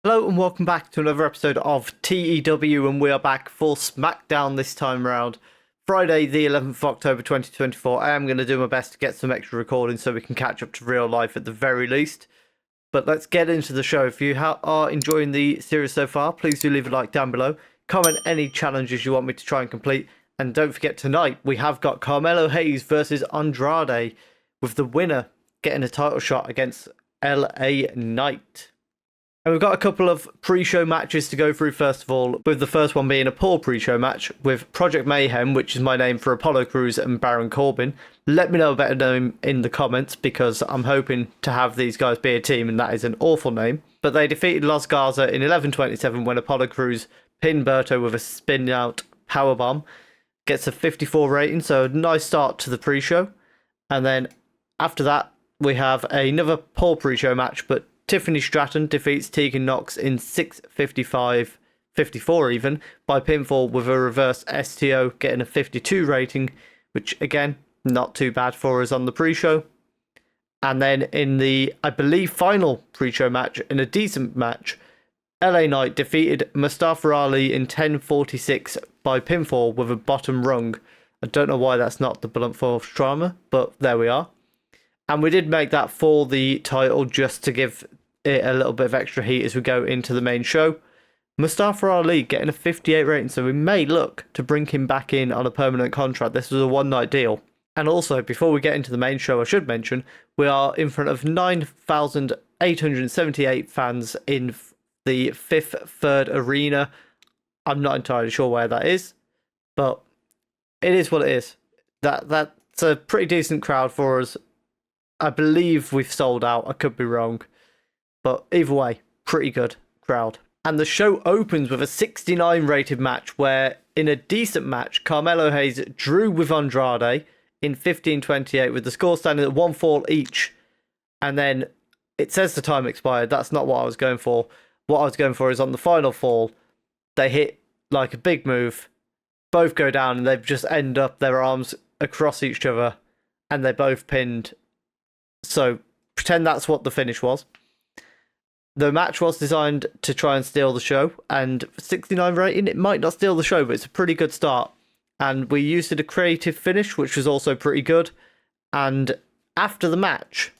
Hello and welcome back to another episode of TEW, and we are back for Smackdown this time around. Friday the 11th of October 2024. I am going to do my best to get some extra recording so we can catch up to real life at the very least. But let's get into the show. If you are enjoying the series so far, please do leave a like down below. Comment any challenges you want me to try and complete. And don't forget, tonight we have got Carmelo Hayes versus Andrade, with the winner getting a title shot against LA Knight. And we've got a couple of pre-show matches to go through first of all, with the first one being a poor pre-show match with Project Mayhem, which is my name for Apollo Crews and Baron Corbin. Let me know a better name in the comments, because I'm hoping to have these guys be a team, and that is an awful name. But they defeated Los Garza in 11:27 when Apollo Crews pinned Berto with a spin-out powerbomb. Gets a 54 rating, so a nice start to the pre-show. And then after that, we have another poor pre-show match, but Tiffany Stratton defeats Tegan Knox in 6:55-54 even, by pinfall with a reverse STO, getting a 52 rating, which again, not too bad for us on the pre-show. And then in the, I believe, final pre-show match, in a decent match, LA Knight defeated Mustafa Ali in 10:46 by pinfall with a bottom rung. I don't know why that's not the blunt force trauma, but there we are. And we did make that for the title just to give it a little bit of extra heat as we go into the main show. Mustafa Ali getting a 58 rating, so we may look to bring him back in on a permanent contract. This was a one-night deal. And also, before we get into the main show, I should mention, we are in front of 9,878 fans in the Fifth Third Arena. I'm not entirely sure where that is, but it is what it is. That's a pretty decent crowd for us. I believe we've sold out. I could be wrong. But either way, pretty good crowd. And the show opens with a 69 rated match where, in a decent match, Carmelo Hayes drew with Andrade in 15:28 with the score standing at 1 fall each. And then it says the time expired. That's not what I was going for. What I was going for is on the final fall, they hit like a big move. Both go down and they just end up their arms across each other. And they both pinned. So pretend that's what the finish was. The match was designed to try and steal the show, and 69 rating, it might not steal the show, but it's a pretty good start. And we used a creative finish, which was also pretty good. And after the match,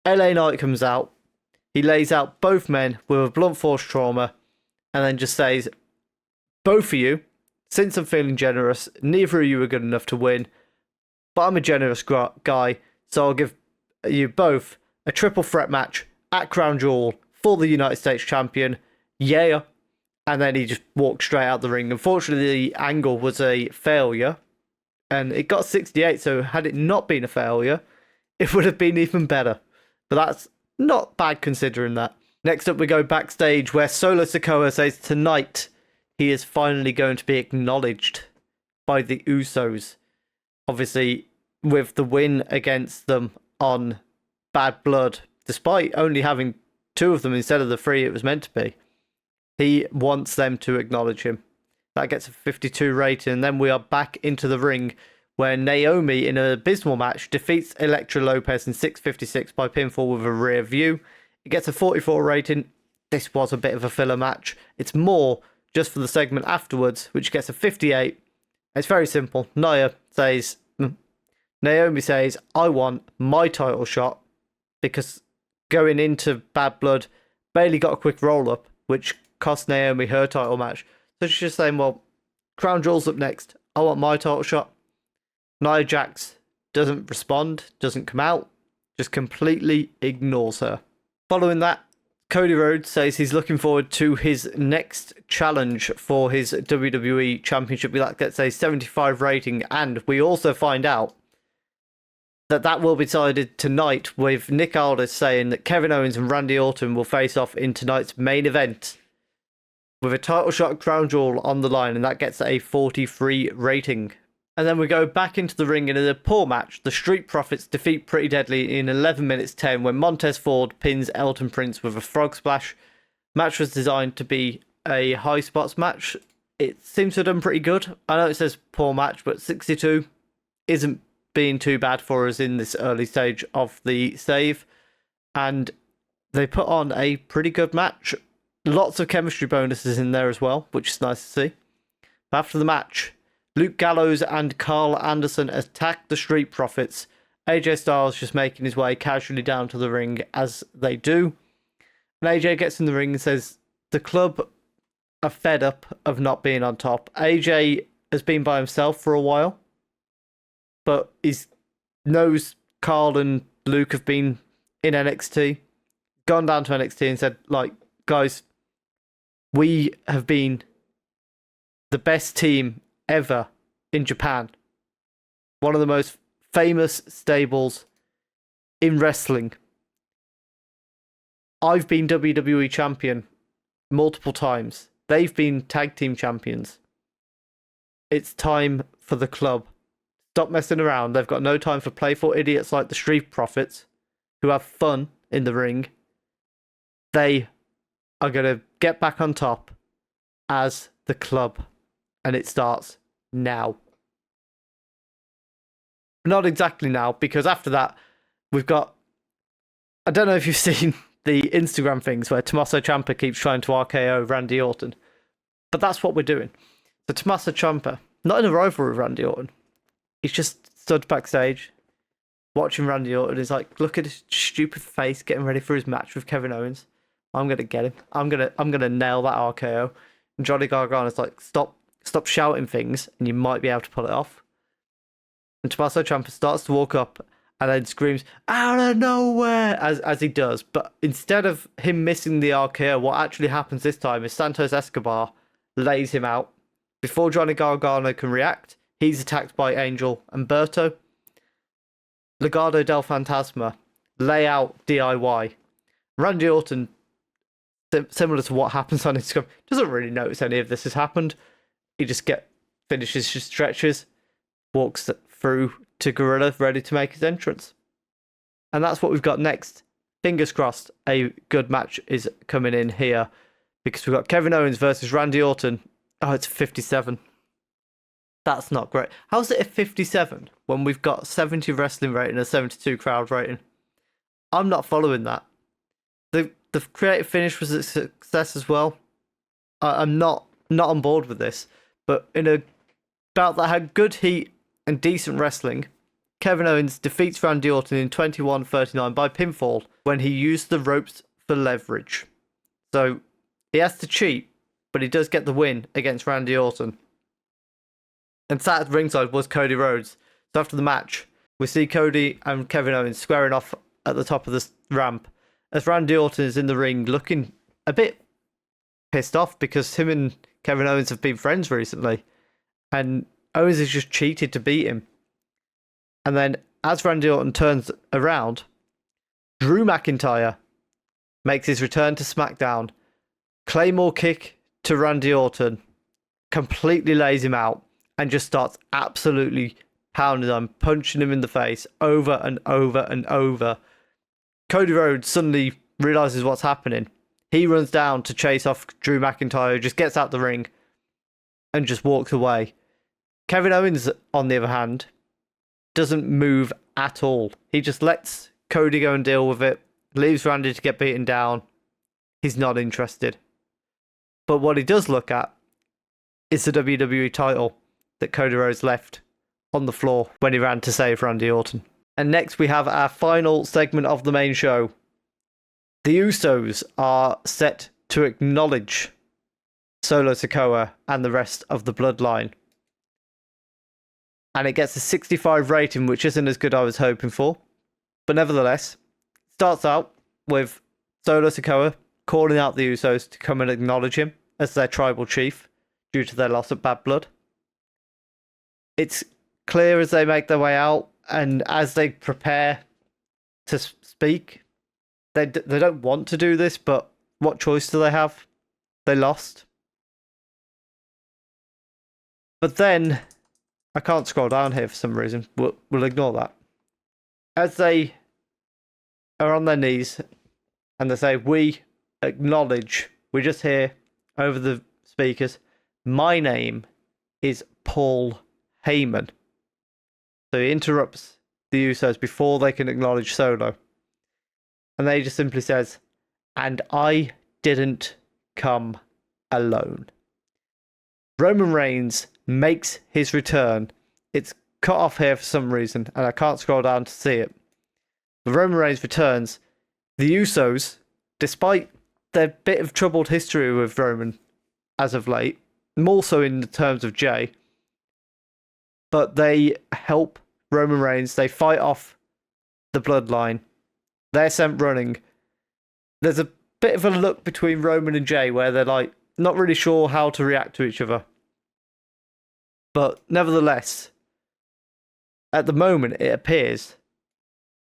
LA Knight comes out. He lays out both men with a blunt force trauma, and then just says, both of you, since I'm feeling generous, neither of you are good enough to win, but I'm a generous guy, so I'll give you both a triple threat match at Crown Jewel for the United States champion. Yeah. And then he just walked straight out the ring. Unfortunately, the angle was a failure, and it got 68, so had it not been a failure, it would have been even better. But that's not bad considering that. Next up, we go backstage where Solo Sikoa says tonight he is finally going to be acknowledged by the Usos. Obviously, with the win against them on Bad Blood, despite only having 2 of them instead of the 3 it was meant to be, he wants them to acknowledge him. That gets a 52 rating, and then we are back into the ring where Naomi, in an abysmal match, defeats Elektra Lopez in 6:56 by pinfall with a rear view. It gets a 44 rating. This was a bit of a filler match. It's more just for the segment afterwards, which gets a 58. It's very simple. Naomi says, I want my title shot, because going into Bad Blood, Bayley got a quick roll-up, which cost Naomi her title match. So she's just saying, well, Crown Jewel's up next. I want my title shot. Nia Jax doesn't respond, doesn't come out, just completely ignores her. Following that, Cody Rhodes says he's looking forward to his next challenge for his WWE Championship. That gets a 75 rating, and we also find out that will be decided tonight, with Nick Aldis saying that Kevin Owens and Randy Orton will face off in tonight's main event with a title shot at Crown Jewel on the line, and that gets a 43 rating. And then we go back into the ring, and in a poor match, the Street Profits defeat Pretty Deadly in 11 minutes 10 when Montez Ford pins Elton Prince with a frog splash. Match was designed to be a high spots match. It seems to have done pretty good. I know it says poor match, but 62 isn't being too bad for us in this early stage of the save. And they put on a pretty good match. Lots of chemistry bonuses in there as well, which is nice to see. After the match, Luke Gallows and Carl Anderson attack the Street Profits. AJ Styles just making his way casually down to the ring as they do. And AJ gets in the ring and says the club are fed up of not being on top. AJ has been by himself for a while, but he knows Carl and Luke have been in NXT, gone down to NXT and said, like, guys, we have been the best team ever in Japan. One of the most famous stables in wrestling. I've been WWE champion multiple times. They've been tag team champions. It's time for the club. Stop messing around. They've got no time for playful idiots like the Street Profits who have fun in the ring. They are going to get back on top as the club. And it starts now. Not exactly now, because after that, we've got... I don't know if you've seen the Instagram things where Tommaso Ciampa keeps trying to RKO Randy Orton. But that's what we're doing. So Tommaso Ciampa, not in a rivalry with Randy Orton. He's just stood backstage, watching Randy Orton. He's like, look at his stupid face, getting ready for his match with Kevin Owens. I'm gonna get him. I'm gonna nail that RKO. And Johnny Gargano's like, stop shouting things, and you might be able to pull it off. And Tommaso Ciampa starts to walk up and then screams, out of nowhere, as he does. But instead of him missing the RKO, what actually happens this time is Santos Escobar lays him out. Before Johnny Gargano can react, he's attacked by Angel and Berto. Legado del Fantasma lay out DIY. Randy Orton, similar to what happens on Instagram, doesn't really notice any of this has happened. He just finishes his stretches, walks through to Gorilla, ready to make his entrance. And that's what we've got next. Fingers crossed a good match is coming in here, because we've got Kevin Owens versus Randy Orton. Oh, it's 57. That's not great. How's it a 57 when we've got 70 wrestling rating and a 72 crowd rating? I'm not following that. The creative finish was a success as well. I'm not on board with this. But in a bout that had good heat and decent wrestling, Kevin Owens defeats Randy Orton in 21:39 by pinfall when he used the ropes for leverage. So he has to cheat, but he does get the win against Randy Orton. And sat at ringside was Cody Rhodes. So after the match, we see Cody and Kevin Owens squaring off at the top of the ramp as Randy Orton is in the ring looking a bit pissed off because him and Kevin Owens have been friends recently. And Owens has just cheated to beat him. And then as Randy Orton turns around, Drew McIntyre makes his return to SmackDown. Claymore kick to Randy Orton. Completely lays him out. And just starts absolutely pounding him, punching him in the face over and over and over. Cody Rhodes suddenly realizes what's happening. He runs down to chase off Drew McIntyre, just gets out the ring and just walks away. Kevin Owens, on the other hand, doesn't move at all. He just lets Cody go and deal with it, leaves Randy to get beaten down. He's not interested. But what he does look at is the WWE title that Cody Rhodes left on the floor when he ran to save Randy Orton. And next we have our final segment of the main show. The Usos are set to acknowledge Solo Sikoa and the rest of the bloodline. And it gets a 65 rating, which isn't as good as I was hoping for. But nevertheless, starts out with Solo Sikoa calling out the Usos to come and acknowledge him as their tribal chief due to their loss of bad blood. It's clear as they make their way out and as they prepare to speak, they don't want to do this, but what choice do they have? They lost. But then, I can't scroll down here for some reason. We'll ignore that. As they are on their knees and they say, we acknowledge, we just hear over the speakers, my name is Paul Heyman. So he interrupts the Usos before they can acknowledge Solo. And they just simply says, and I didn't come alone. Roman Reigns makes his return. It's cut off here for some reason, and I can't scroll down to see it. But Roman Reigns returns. The Usos, despite their bit of troubled history with Roman as of late, more so in the terms of Jay, but they help Roman Reigns. They fight off the bloodline. They're sent running. There's a bit of a look between Roman and Jay where they're like not really sure how to react to each other. But nevertheless, at the moment it appears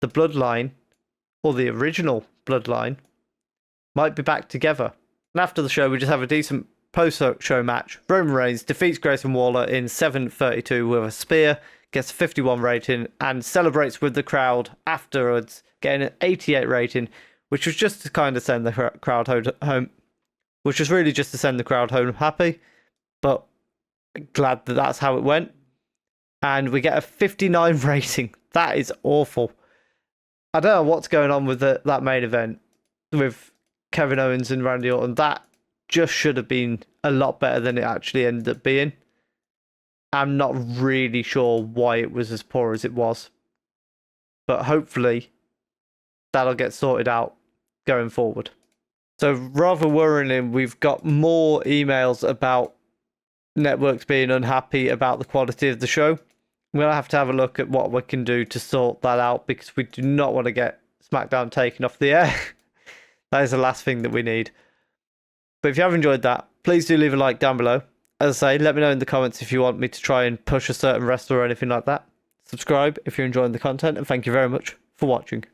the bloodline, or the original bloodline, might be back together. And after the show, we just have a decent post-show match. Roman Reigns defeats Grayson Waller in 7:32 with a spear, gets a 51 rating, and celebrates with the crowd afterwards, getting an 88 rating, which was just to kind of send the crowd home, which was really just to send the crowd home happy, but glad that that's how it went. And we get a 59 rating. That is awful. I don't know what's going on with that main event with Kevin Owens and Randy Orton. That just should have been a lot better than it actually ended up being. I'm not really sure why it was as poor as it was. But hopefully that'll get sorted out going forward. So rather worrying, we've got more emails about networks being unhappy about the quality of the show. We'll have to have a look at what we can do to sort that out, because we do not want to get SmackDown taken off the air. That is the last thing that we need. But if you have enjoyed that, please do leave a like down below. As I say, let me know in the comments if you want me to try and push a certain wrestler or anything like that. Subscribe if you're enjoying the content, and thank you very much for watching.